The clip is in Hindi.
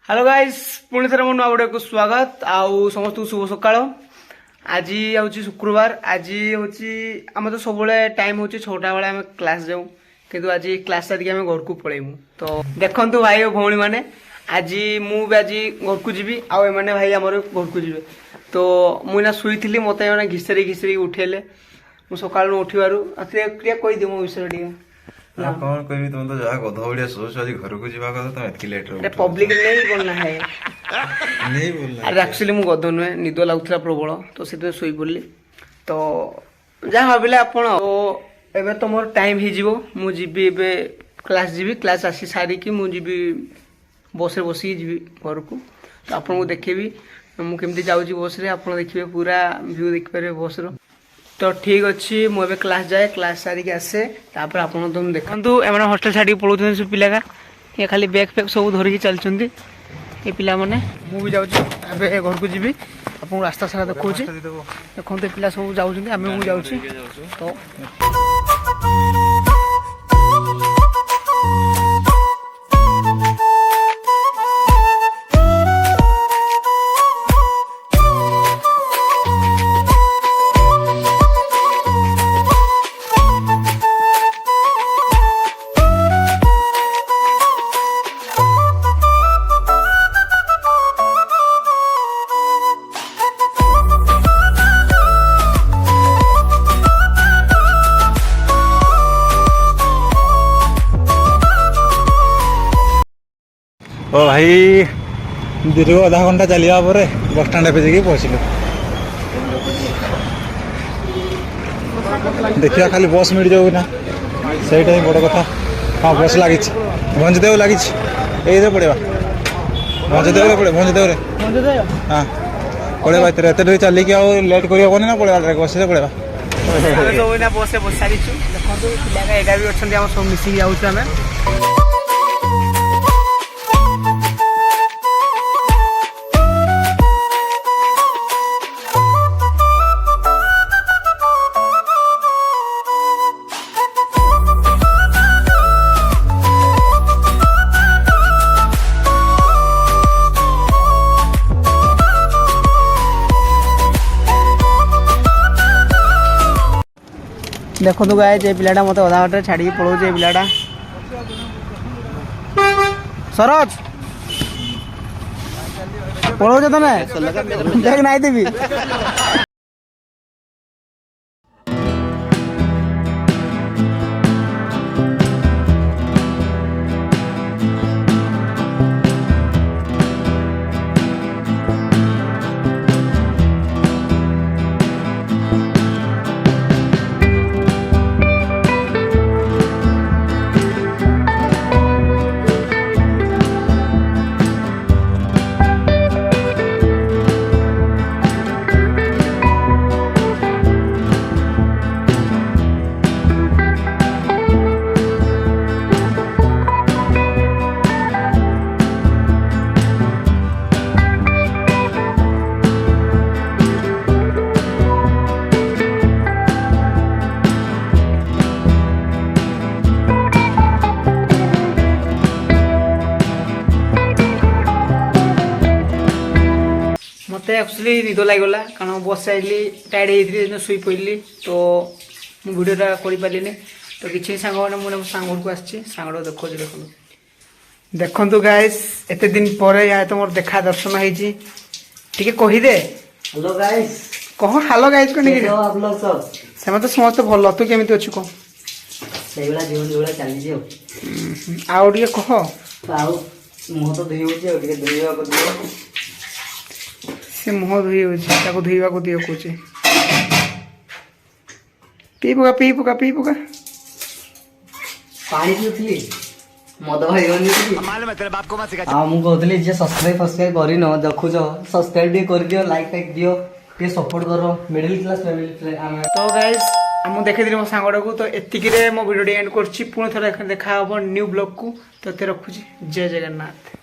हेलो गाइस पुणी थे मो नुआ को स्वागत आउ समस्त शुभ सकाळ। आज हूँ शुक्रवार। आज हूँ आम तो सब टाइम हूँ 6टा बेले आम क्लास जाऊँ किंतु आज क्लास सारिक आम घर को पलैमु। तो देखु भाई और भौणी मैंने आज मुझे घर को जीवी आउ मैंने भाई आमर घर को जीवे। तो मुझे शुई मत घिसरी घिसरी उठेले मु सका उठिबारु कहीदे मो विषय टे कौन कहबी तुम तो जहाँ गध भलिया सोच आज घर को जीवा कथा तुम एतकी लेट रे पब्लिक नहीं बोलना है नहीं बोलना। अरे एक्चुअली मु गध नुहे निद लगुला प्रबल तो से शोई पड़ली। तो जहाँ भाविले आपण एबे तो मोर टाइम हो मुझे क्लास जीवी क्लास आसी सारिकी मुझे बस बस जी घर को। तो आपको देखेबी मुझे जाऊँगी बस रे आप देखिए पूरा व्यू देखिपारे बस रो। तो ठीक अच्छे मुझे क्लास जाए क्लास सारिक आसे तापर आप तुम देखु एम हस्टेल छाड़ी पढ़ाऊँ सब पिला ये खाली बैग फैग सब धरिकी चलते ये पिला माने मुझे जाऊँ घर को जीवी आपको रास्ता सारा देखा देखते पिला सब जाऊँ आम मुझे जाऊँ। तो ओ भाई दीर्घ आधा घंटा चलिया बस स्टाण्ड पे जाकि पहुँचलु। देखिया खाली बस मिल जाऊ ना सहीटा ही बड़ कथा। हाँ बस लगी भंजदेव लगी ये पड़ेगा भंजदेव पड़े भंजदेव हाँ पड़ेगा एत डे चलिकी आ लेट करनी ना पड़ेगा बस पड़ेगा बस बस सारी देखो पिला एगा भी अच्छा सब मिसिक जाऊँ। देखो तो गाय पिलाटा मत अधा बाटे छाड़ी पड़ो पिलाटा सरोज पढ़ो तुम देख नहीं देवी। मत एक्चुअली निद लगला कारण बस आइली टायर्ड होती शुई पड़ली तो मुझे भिडटा कर पारे। तो किसी सांग मैंने मुझे सांग को आसी सांग देखो देखु गाइस एत दिन पर या तो मोर देखा दर्शन होती कहीदे हेलो गाइस कह हेलो गाइस को नहीं आप लोग सब से तो समस्त भल तू केमी अच्छु कह से जीवन जो चली आउ टे कह मुह तो धोई होती धोइबा को दियो से मुह धोई हो धोइबा को दियो कौचे पी पका पी पका पी पका पानी पिउथली मद भाई हाँ मुझे कहती जे सब्सक्राइब फब्सक्राइब कर देखुच सब्सक्राइब टे कर दियो लाइक फाइक दियो टे सपोर्ट करो मिडिल क्लास फैमिली। तो गाइस हम देखी मो सांगटा को तो एतिक मो भिडियो एंड कर पुणी थे देखा न्यू ब्लॉग को। तो रखुची जय जगन्नाथ।